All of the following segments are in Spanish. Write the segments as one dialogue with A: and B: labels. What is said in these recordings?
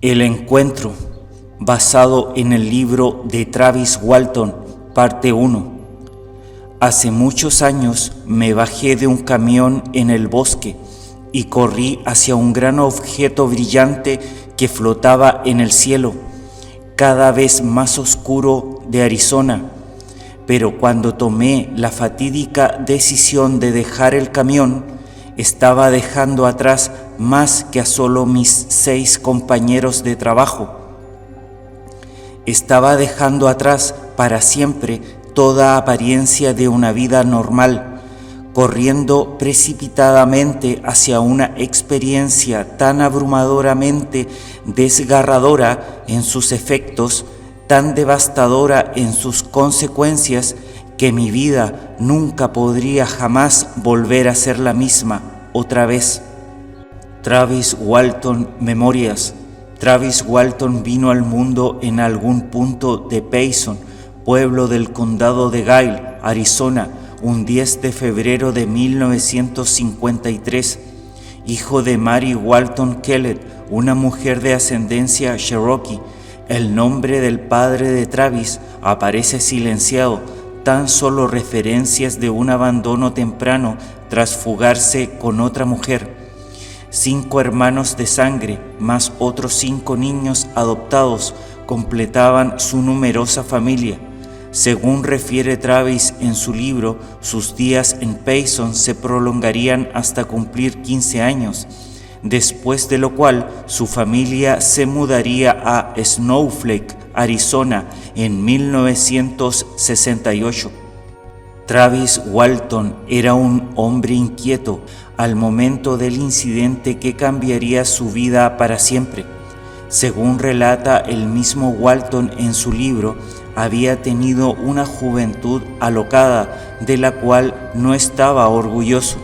A: El encuentro, basado en el libro de Travis Walton, parte 1. Hace muchos años me bajé de un camión en el bosque y corrí hacia un gran objeto brillante que flotaba en el cielo, cada vez más oscuro, de Arizona. Pero cuando tomé la fatídica decisión de dejar el camión, estaba dejando atrás más que a solo mis 6 compañeros de trabajo. Estaba dejando atrás para siempre toda apariencia de una vida normal, corriendo precipitadamente hacia una experiencia tan abrumadoramente desgarradora en sus efectos, tan devastadora en sus consecuencias, que mi vida nunca podría jamás volver a ser la misma otra vez. Travis Walton Memorias. Travis Walton vino al mundo en algún punto de Payson, pueblo del condado de Gale, Arizona, un 10 de febrero de 1953, hijo de Mary Walton Kellett, una mujer de ascendencia Cherokee. El nombre del padre de Travis aparece silenciado, tan solo referencias de un abandono temprano tras fugarse con otra mujer. 5 hermanos de sangre, más otros 5 niños adoptados, completaban su numerosa familia. Según refiere Travis en su libro, sus días en Payson se prolongarían hasta cumplir 15 años, después de lo cual su familia se mudaría a Snowflake, Arizona, en 1968. Travis Walton era un hombre inquieto al momento del incidente que cambiaría su vida para siempre. Según relata el mismo Walton en su libro, había tenido una juventud alocada de la cual no estaba orgulloso.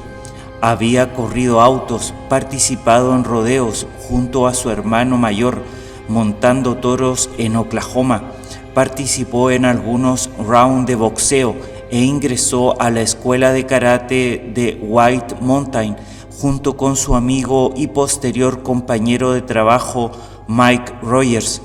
A: Había corrido autos, participado en rodeos junto a su hermano mayor, montando toros en Oklahoma, participó en algunos rounds de boxeo e ingresó a la escuela de karate de White Mountain junto con su amigo y posterior compañero de trabajo Mike Rogers.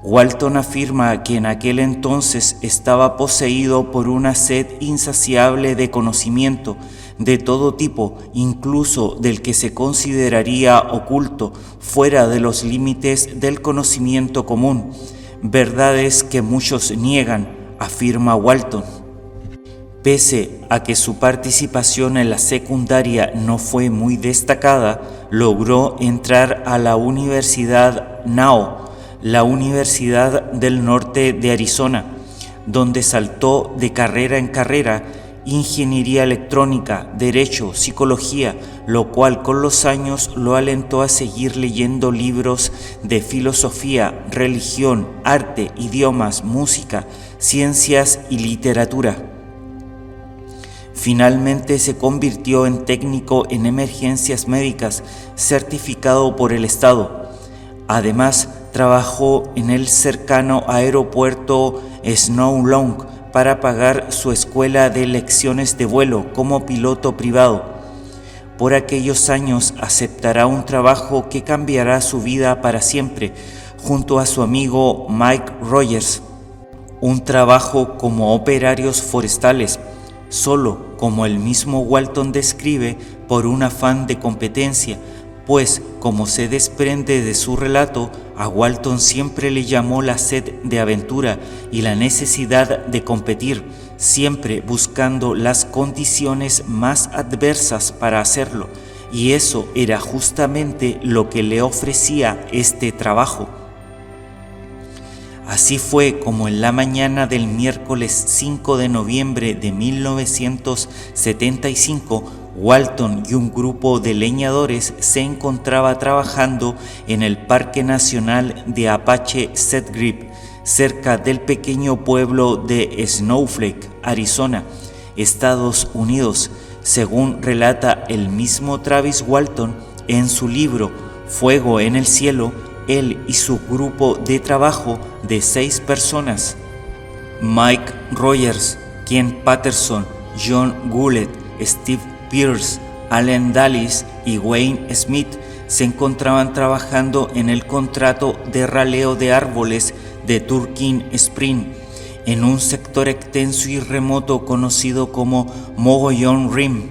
A: Walton afirma que en aquel entonces estaba poseído por una sed insaciable de conocimiento de todo tipo, incluso del que se consideraría oculto, fuera de los límites del conocimiento común, verdades que muchos niegan, afirma Walton. Pese a que su participación en la secundaria no fue muy destacada, logró entrar a la Universidad Nao, la Universidad del Norte de Arizona, donde saltó de carrera en carrera, ingeniería electrónica, derecho, psicología, lo cual con los años lo alentó a seguir leyendo libros de filosofía, religión, arte, idiomas, música, ciencias y literatura. Finalmente se convirtió en técnico en emergencias médicas, certificado por el Estado. Además, trabajó en el cercano aeropuerto Snowlong para pagar su escuela de lecciones de vuelo como piloto privado. Por aquellos años aceptará un trabajo que cambiará su vida para siempre, junto a su amigo Mike Rogers, un trabajo como operarios forestales, solo, como el mismo Walton describe, por un afán de competencia, pues, como se desprende de su relato, a Walton siempre le llamó la sed de aventura y la necesidad de competir, siempre buscando las condiciones más adversas para hacerlo, y eso era justamente lo que le ofrecía este trabajo. Así fue como en la mañana del miércoles 5 de noviembre de 1975, Walton y un grupo de leñadores se encontraba trabajando en el Parque Nacional de Apache Setgrip, cerca del pequeño pueblo de Snowflake, Arizona, Estados Unidos, según relata el mismo Travis Walton en su libro Fuego en el Cielo. Él y su grupo de trabajo de 6 personas, Mike Rogers, Ken Patterson, John Goulet, Steve Pierce, Allen Dallis y Wayne Smith, se encontraban trabajando en el contrato de raleo de árboles de Turkey Spring, en un sector extenso y remoto conocido como Mogollon Rim.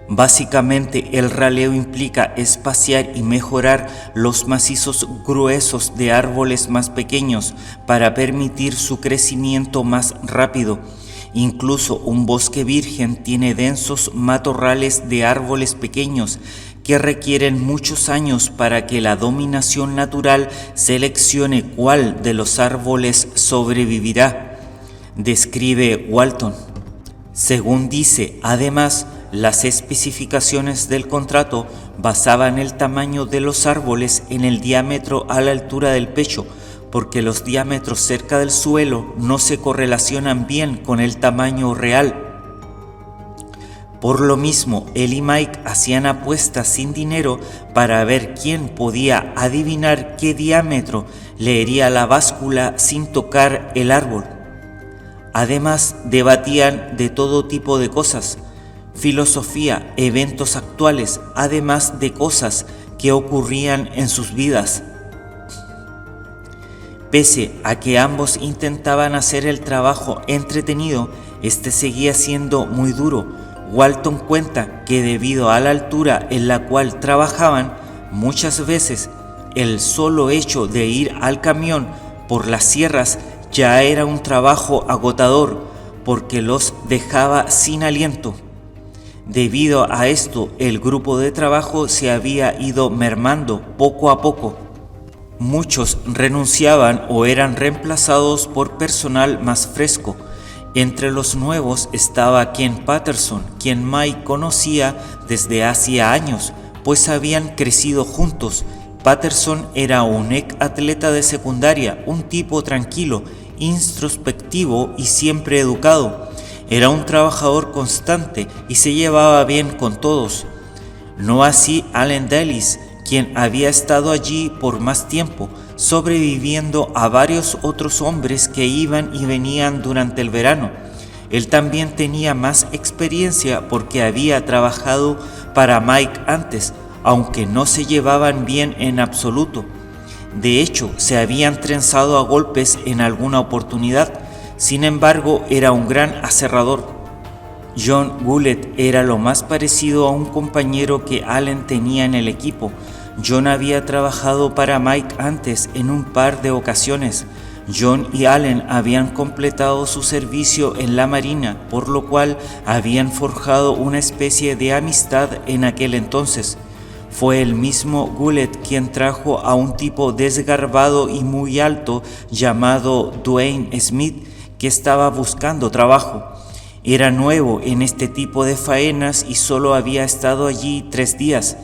A: Básicamente, el raleo implica espaciar y mejorar los macizos gruesos de árboles más pequeños para permitir su crecimiento más rápido. Incluso un bosque virgen tiene densos matorrales de árboles pequeños que requieren muchos años para que la dominación natural seleccione cuál de los árboles sobrevivirá, describe Walton. Según dice, además, las especificaciones del contrato basaban el tamaño de los árboles en el diámetro a la altura del pecho, porque los diámetros cerca del suelo no se correlacionan bien con el tamaño real. Por lo mismo, él y Mike hacían apuestas sin dinero para ver quién podía adivinar qué diámetro leería la báscula sin tocar el árbol. Además, debatían de todo tipo de cosas, filosofía, eventos actuales, además de cosas que ocurrían en sus vidas. Pese a que ambos intentaban hacer el trabajo entretenido, este seguía siendo muy duro. Walton cuenta que debido a la altura en la cual trabajaban, muchas veces el solo hecho de ir al camión por las sierras ya era un trabajo agotador porque los dejaba sin aliento. Debido a esto, el grupo de trabajo se había ido mermando poco a poco. Muchos renunciaban o eran reemplazados por personal más fresco. Entre los nuevos estaba Ken Patterson, quien Mike conocía desde hacía años, pues habían crecido juntos. Patterson era un ex atleta de secundaria, un tipo tranquilo, introspectivo y siempre educado. Era un trabajador constante y se llevaba bien con todos. No así Allen Dalis, quien había estado allí por más tiempo, sobreviviendo a varios otros hombres que iban y venían durante el verano. Él también tenía más experiencia porque había trabajado para Mike antes, aunque no se llevaban bien en absoluto. De hecho, se habían trenzado a golpes en alguna oportunidad. Sin embargo, era un gran aserrador. John Goulet era lo más parecido a un compañero que Allen tenía en el equipo. John había trabajado para Mike antes en un par de ocasiones. John y Allen habían completado su servicio en la Marina, por lo cual habían forjado una especie de amistad en aquel entonces. Fue el mismo Goulet quien trajo a un tipo desgarbado y muy alto llamado Dwayne Smith, que estaba buscando trabajo. Era nuevo en este tipo de faenas y solo había estado allí 3 días.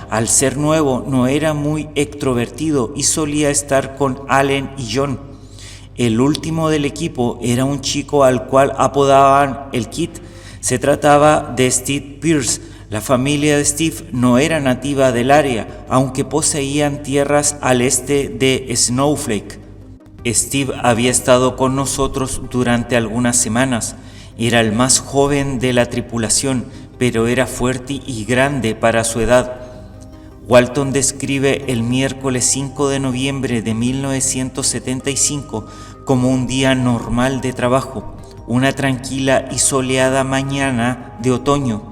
A: Al ser nuevo, no era muy extrovertido y solía estar con Allen y John. El último del equipo era un chico al cual apodaban el Kid. Se trataba de Steve Pierce. La familia de Steve no era nativa del área, aunque poseían tierras al este de Snowflake. Steve había estado con nosotros durante algunas semanas. Era el más joven de la tripulación, pero era fuerte y grande para su edad. Walton describe el miércoles 5 de noviembre de 1975 como un día normal de trabajo, una tranquila y soleada mañana de otoño.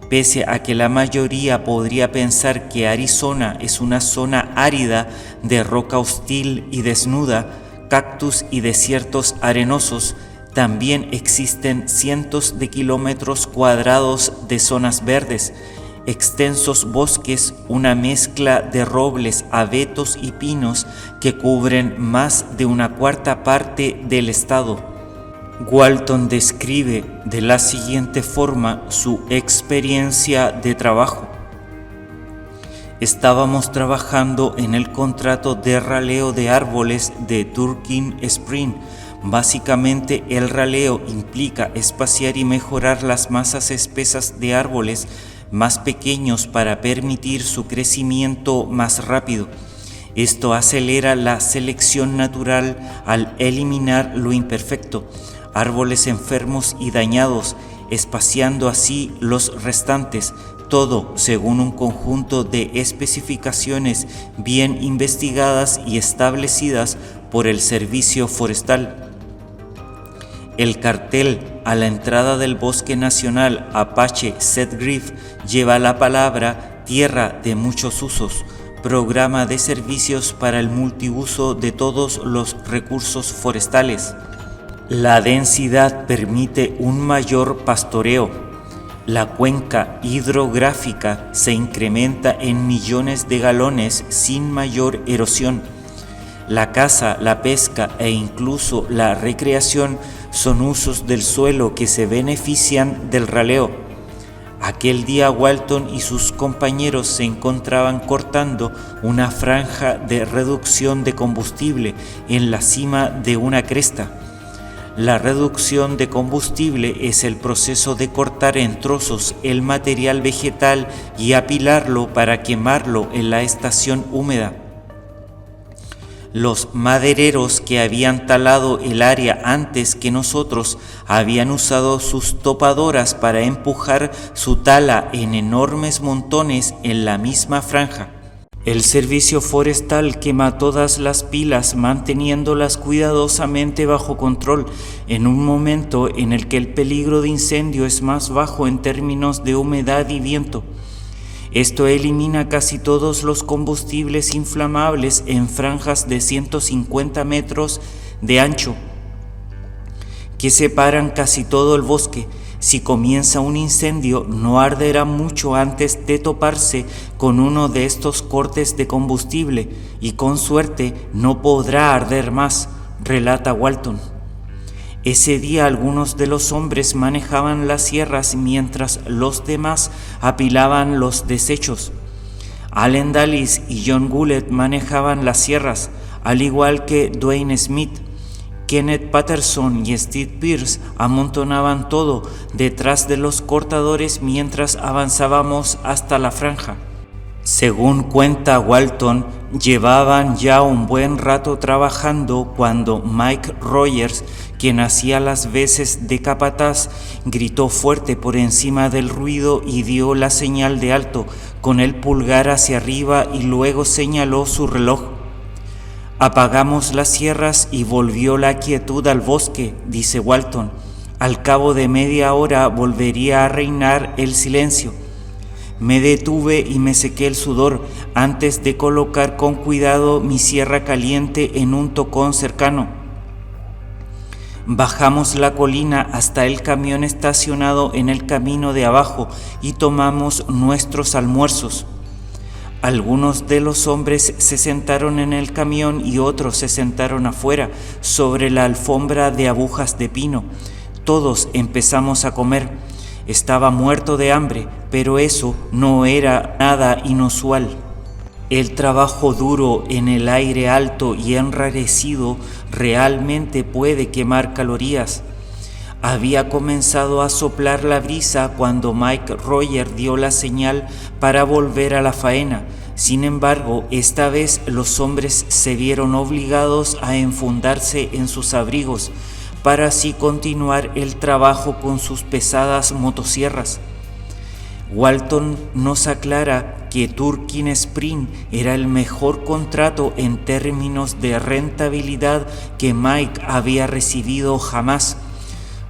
A: Pese a que la mayoría podría pensar que Arizona es una zona árida de roca hostil y desnuda, cactus y desiertos arenosos, también existen cientos de kilómetros cuadrados de zonas verdes, extensos bosques, una mezcla de robles, abetos y pinos que cubren más de 1/4 parte del estado. Walton describe de la siguiente forma su experiencia de trabajo. Estábamos trabajando en el contrato de raleo de árboles de Turkey Spring. Básicamente, el raleo implica espaciar y mejorar las masas espesas de árboles más pequeños para permitir su crecimiento más rápido. Esto acelera la selección natural al eliminar lo imperfecto, árboles enfermos y dañados, espaciando así los restantes. todo según un conjunto de especificaciones bien investigadas y establecidas por el Servicio Forestal. El cartel a la entrada del Bosque Nacional Apache Seth-Griff lleva la palabra Tierra de muchos usos, programa de servicios para el multiuso de todos los recursos forestales. La densidad permite un mayor pastoreo. La cuenca hidrográfica se incrementa en millones de galones sin mayor erosión. La caza, la pesca e incluso la recreación son usos del suelo que se benefician del raleo. Aquel día Walton y sus compañeros se encontraban cortando una franja de reducción de combustible en la cima de una cresta. La reducción de combustible es el proceso de cortar en trozos el material vegetal y apilarlo para quemarlo en la estación húmeda. Los madereros que habían talado el área antes que nosotros habían usado sus topadoras para empujar su tala en enormes montones en la misma franja. El servicio forestal quema todas las pilas manteniéndolas cuidadosamente bajo control en un momento en el que el peligro de incendio es más bajo en términos de humedad y viento. Esto elimina casi todos los combustibles inflamables en franjas de 150 metros de ancho, que separan casi todo el bosque. Si comienza un incendio, no arderá mucho antes de toparse con uno de estos cortes de combustible y con suerte no podrá arder más, relata Walton. Ese día algunos de los hombres manejaban las sierras mientras los demás apilaban los desechos. Allen Dulles y John Goulet manejaban las sierras, al igual que Dwayne Smith. Kenneth Patterson y Steve Pierce amontonaban todo detrás de los cortadores mientras avanzábamos hasta la franja. Según cuenta Walton, llevaban ya un buen rato trabajando cuando Mike Rogers, quien hacía las veces de capataz, gritó fuerte por encima del ruido y dio la señal de alto con el pulgar hacia arriba y luego señaló su reloj. Apagamos las sierras y volvió la quietud al bosque, dice Walton. Al cabo de media hora volvería a reinar el silencio. Me detuve y me sequé el sudor antes de colocar con cuidado mi sierra caliente en un tocón cercano. Bajamos la colina hasta el camión estacionado en el camino de abajo y tomamos nuestros almuerzos. Algunos de los hombres se sentaron en el camión y otros se sentaron afuera, sobre la alfombra de agujas de pino. Todos empezamos a comer. Estaba muerto de hambre, pero eso no era nada inusual. El trabajo duro en el aire alto y enrarecido realmente puede quemar calorías. Había comenzado a soplar la brisa cuando Mike Rogers dio la señal para volver a la faena. Sin embargo, esta vez los hombres se vieron obligados a enfundarse en sus abrigos para así continuar el trabajo con sus pesadas motosierras. Walton nos aclara que Turkin Spring era el mejor contrato en términos de rentabilidad que Mike había recibido jamás.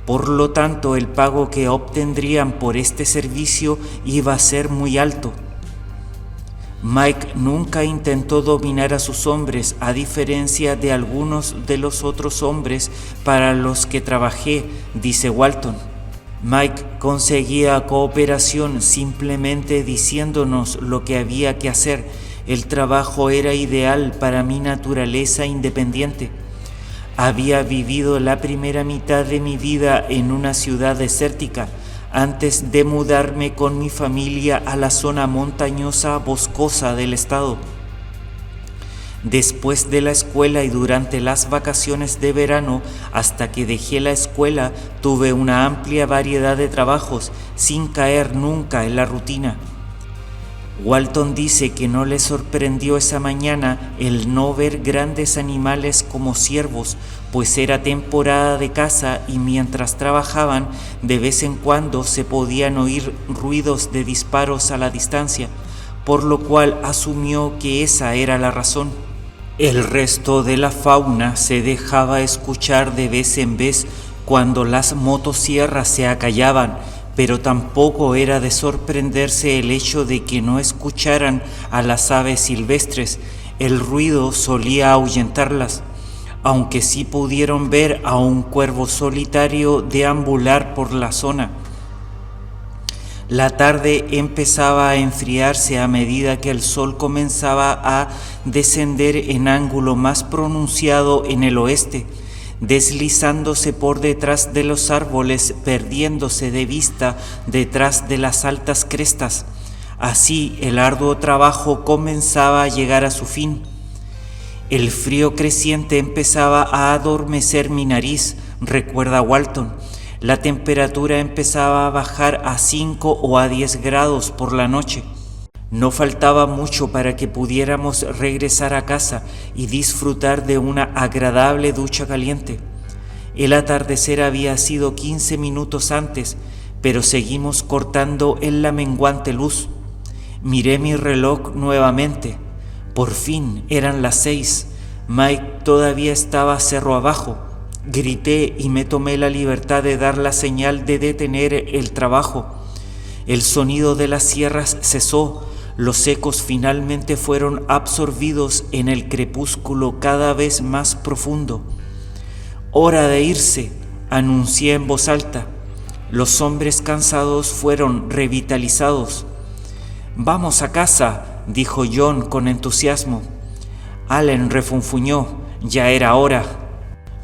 A: Por lo tanto, el pago que obtendrían por este servicio iba a ser muy alto. Mike nunca intentó dominar a sus hombres, a diferencia de algunos de los otros hombres para los que trabajé, dice Walton. Mike conseguía cooperación simplemente diciéndonos lo que había que hacer. El trabajo era ideal para mi naturaleza independiente. Había vivido la primera mitad de mi vida en una ciudad desértica, antes de mudarme con mi familia a la zona montañosa boscosa del estado. Después de la escuela y durante las vacaciones de verano, hasta que dejé la escuela, tuve una amplia variedad de trabajos, sin caer nunca en la rutina. Walton dice que no le sorprendió esa mañana el no ver grandes animales como ciervos, pues era temporada de caza y mientras trabajaban de vez en cuando se podían oír ruidos de disparos a la distancia, por lo cual asumió que esa era la razón. El resto de la fauna se dejaba escuchar de vez en vez cuando las motosierras se acallaban, pero tampoco era de sorprenderse el hecho de que no escucharan a las aves silvestres. El ruido solía ahuyentarlas, aunque sí pudieron ver a un cuervo solitario deambular por la zona. La tarde empezaba a enfriarse a medida que el sol comenzaba a descender en ángulo más pronunciado en el oeste, deslizándose por detrás de los árboles, perdiéndose de vista detrás de las altas crestas. Así el arduo trabajo comenzaba a llegar a su fin. El frío creciente empezaba a adormecer mi nariz, recuerda Walton. La temperatura empezaba a bajar a 5 o a 10 grados por la noche. No faltaba mucho para que pudiéramos regresar a casa y disfrutar de una agradable ducha caliente. El atardecer había sido 15 minutos antes, pero seguimos cortando en la menguante luz. Miré mi reloj nuevamente. Por fin eran las 6. Mike todavía estaba cerro abajo. Grité y me tomé la libertad de dar la señal de detener el trabajo. El sonido de las sierras cesó. Los ecos finalmente fueron absorbidos en el crepúsculo cada vez más profundo. «Hora de irse», anuncié en voz alta. Los hombres cansados fueron revitalizados. «Vamos a casa», dijo John con entusiasmo. Allen refunfuñó. Ya era hora.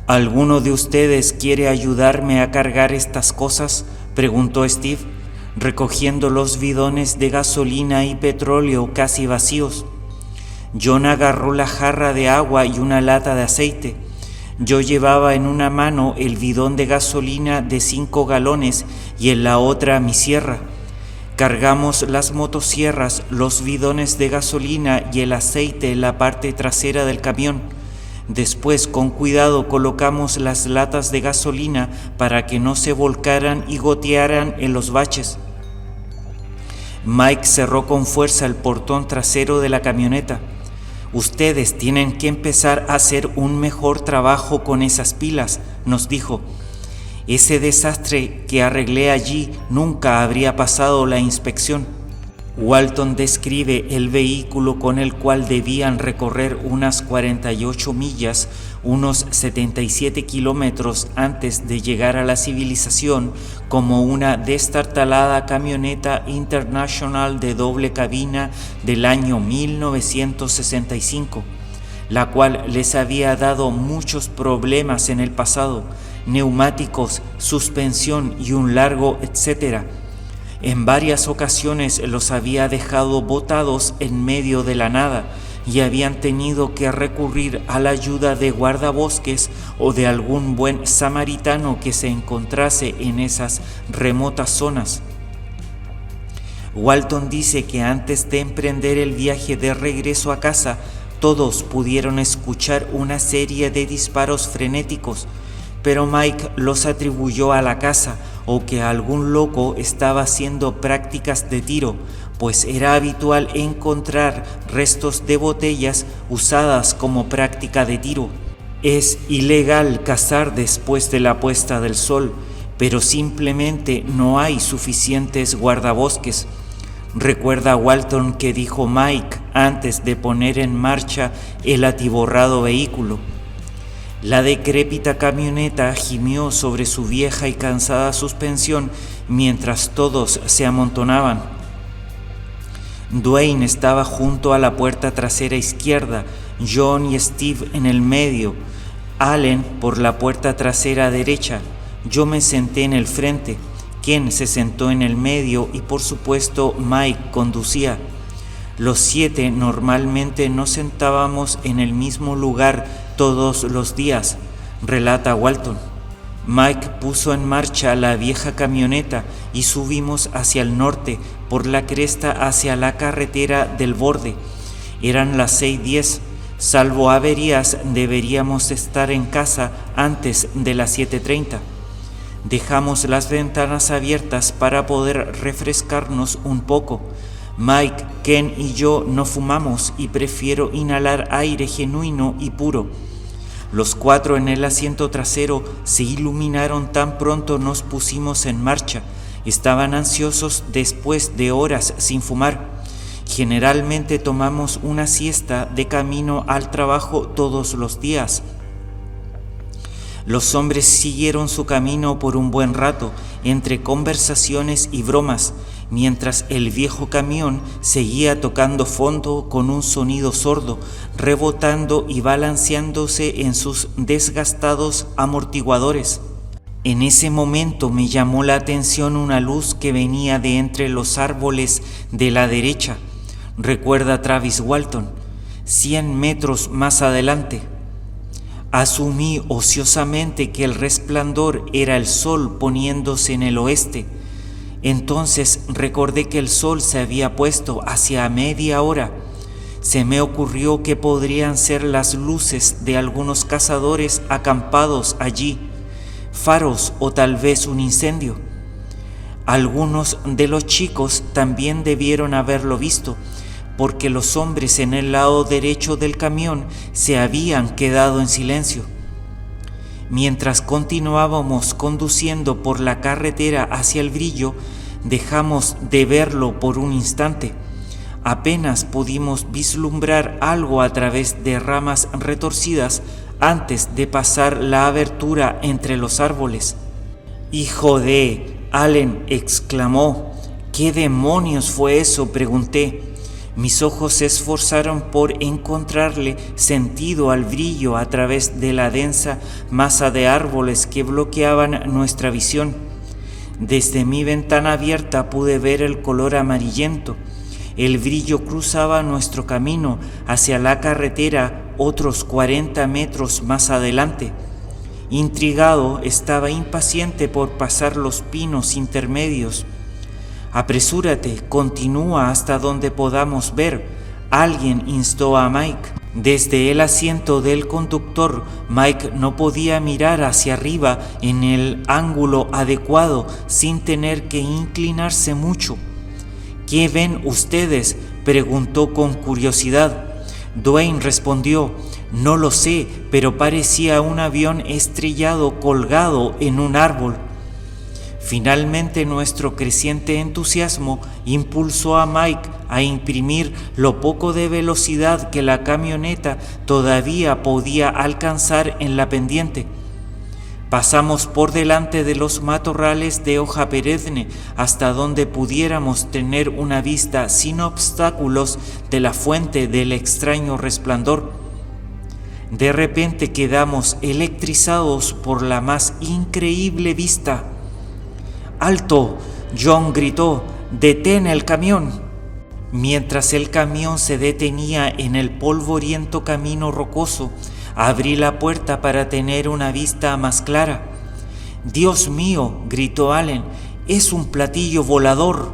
A: «¿Alguno de ustedes quiere ayudarme a cargar estas cosas?», preguntó Steve, recogiendo los bidones de gasolina y petróleo casi vacíos. John agarró la jarra de agua y una lata de aceite. Yo llevaba en una mano el bidón de gasolina de 5 galones y en la otra mi sierra. Cargamos las motosierras, los bidones de gasolina y el aceite en la parte trasera del camión. Después, con cuidado, colocamos las latas de gasolina para que no se volcaran y gotearan en los baches. Mike cerró con fuerza el portón trasero de la camioneta. «Ustedes tienen que empezar a hacer un mejor trabajo con esas pilas», nos dijo. «Ese desastre que arreglé allí nunca habría pasado la inspección». Walton describe el vehículo con el cual debían recorrer unas 48 millas, unos 77 kilómetros antes de llegar a la civilización, como una destartalada camioneta International de doble cabina del año 1965, la cual les había dado muchos problemas en el pasado, neumáticos, suspensión y un largo etcétera. En varias ocasiones los había dejado botados en medio de la nada y habían tenido que recurrir a la ayuda de guardabosques o de algún buen samaritano que se encontrase en esas remotas zonas. Walton dice que antes de emprender el viaje de regreso a casa, todos pudieron escuchar una serie de disparos frenéticos, pero Mike los atribuyó a la caza o que algún loco estaba haciendo prácticas de tiro, pues era habitual encontrar restos de botellas usadas como práctica de tiro. Es ilegal cazar después de la puesta del sol, pero simplemente no hay suficientes guardabosques. Recuerda Walton que dijo Mike antes de poner en marcha el atiborrado vehículo. La decrépita camioneta gimió sobre su vieja y cansada suspensión mientras todos se amontonaban. Dwayne estaba junto a la puerta trasera izquierda, John y Steve en el medio, Allen por la puerta trasera derecha. Yo me senté en el frente, Ken se sentó en el medio y por supuesto Mike conducía. Los 7 normalmente nos sentábamos en el mismo lugar todos los días, relata Walton. Mike puso en marcha la vieja camioneta y subimos hacia el norte por la cresta hacia la carretera del borde. Eran las 6:10. Salvo averías, deberíamos estar en casa antes de las 7:30. Dejamos las ventanas abiertas para poder refrescarnos un poco. Mike, Ken y yo no fumamos y prefiero inhalar aire genuino y puro. Los 4 en el asiento trasero se iluminaron tan pronto nos pusimos en marcha. Estaban ansiosos después de horas sin fumar. Generalmente tomamos una siesta de camino al trabajo todos los días. Los hombres siguieron su camino por un buen rato, entre conversaciones y bromas, mientras el viejo camión seguía tocando fondo con un sonido sordo, rebotando y balanceándose en sus desgastados amortiguadores. En ese momento me llamó la atención una luz que venía de entre los árboles de la derecha. Recuerda Travis Walton, 100 metros más adelante. Asumí ociosamente que el resplandor era el sol poniéndose en el oeste. Entonces recordé que el sol se había puesto hacía media hora. Se me ocurrió que podrían ser las luces de algunos cazadores acampados allí, faros o tal vez un incendio. Algunos de los chicos también debieron haberlo visto, porque los hombres en el lado derecho del camión se habían quedado en silencio. Mientras continuábamos conduciendo por la carretera hacia el brillo, dejamos de verlo por un instante. Apenas pudimos vislumbrar algo a través de ramas retorcidas antes de pasar la abertura entre los árboles. «¡Hijo de!», Allen exclamó. «¿Qué demonios fue eso?», pregunté. Mis ojos se esforzaron por encontrarle sentido al brillo a través de la densa masa de árboles que bloqueaban nuestra visión. Desde mi ventana abierta pude ver el color amarillento. El brillo cruzaba nuestro camino hacia la carretera otros 40 metros más adelante. Intrigado, estaba impaciente por pasar los pinos intermedios. «Apresúrate, continúa hasta donde podamos ver», alguien instó a Mike. Desde el asiento del conductor, Mike no podía mirar hacia arriba en el ángulo adecuado sin tener que inclinarse mucho. «¿Qué ven ustedes?», preguntó con curiosidad. Dwayne respondió: «No lo sé, pero parecía un avión estrellado colgado en un árbol». Finalmente nuestro creciente entusiasmo impulsó a Mike a imprimir lo poco de velocidad que la camioneta todavía podía alcanzar en la pendiente. Pasamos por delante de los matorrales de hoja perenne hasta donde pudiéramos tener una vista sin obstáculos de la fuente del extraño resplandor. De repente quedamos electrizados por la más increíble vista. «¡Alto!», John gritó. «¡Detén el camión!». Mientras el camión se detenía en el polvoriento camino rocoso, abrí la puerta para tener una vista más clara. «¡Dios mío!», gritó Allen, «es un platillo volador».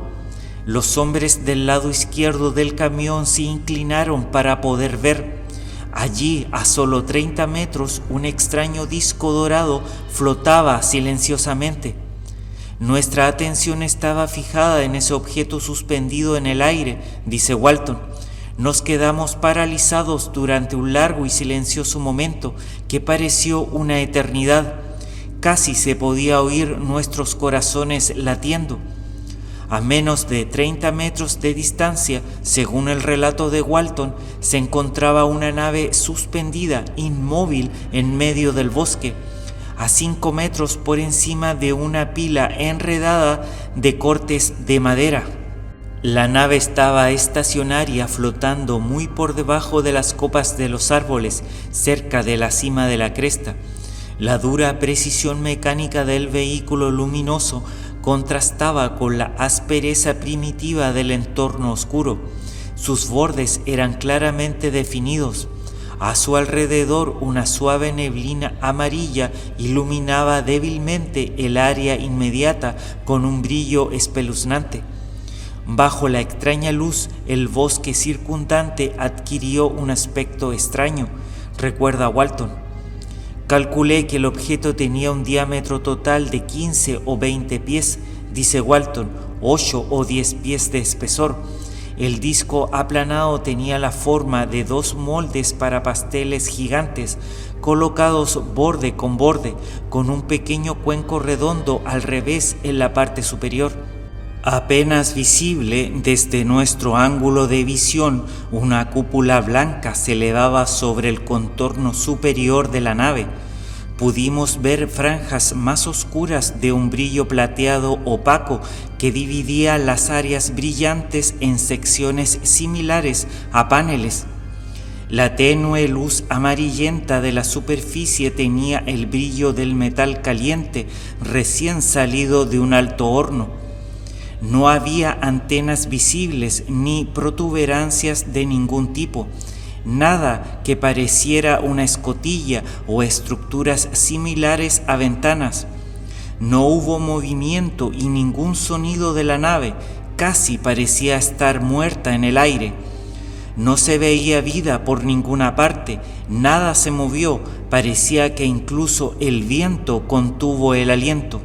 A: Los hombres del lado izquierdo del camión se inclinaron para poder ver. Allí, a solo 30 metros, un extraño disco dorado flotaba silenciosamente. «Nuestra atención estaba fijada en ese objeto suspendido en el aire», dice Walton. «Nos quedamos paralizados durante un largo y silencioso momento que pareció una eternidad. Casi se podía oír nuestros corazones latiendo». A menos de 30 metros de distancia, según el relato de Walton, se encontraba una nave suspendida, inmóvil, en medio del bosque, a 5 metros por encima de una pila enredada de cortes de madera. La nave estaba estacionaria, flotando muy por debajo de las copas de los árboles, cerca de la cima de la cresta. La dura precisión mecánica del vehículo luminoso contrastaba con la aspereza primitiva del entorno oscuro. Sus bordes eran claramente definidos. A su alrededor una suave neblina amarilla iluminaba débilmente el área inmediata con un brillo espeluznante. Bajo la extraña luz, el bosque circundante adquirió un aspecto extraño, recuerda Walton. Calculé que el objeto tenía un diámetro total de 15 o 20 pies, dice Walton, 8 o 10 pies de espesor. El disco aplanado tenía la forma de 2 moldes para pasteles gigantes, colocados borde con borde, con un pequeño cuenco redondo al revés en la parte superior. Apenas visible desde nuestro ángulo de visión, una cúpula blanca se elevaba sobre el contorno superior de la nave. Pudimos ver franjas más oscuras de un brillo plateado opaco que dividía las áreas brillantes en secciones similares a paneles. La tenue luz amarillenta de la superficie tenía el brillo del metal caliente recién salido de un alto horno. No había antenas visibles ni protuberancias de ningún tipo, nada que pareciera una escotilla o estructuras similares a ventanas. No hubo movimiento y ningún sonido de la nave, casi parecía estar muerta en el aire. No se veía vida por ninguna parte, nada se movió, parecía que incluso el viento contuvo el aliento.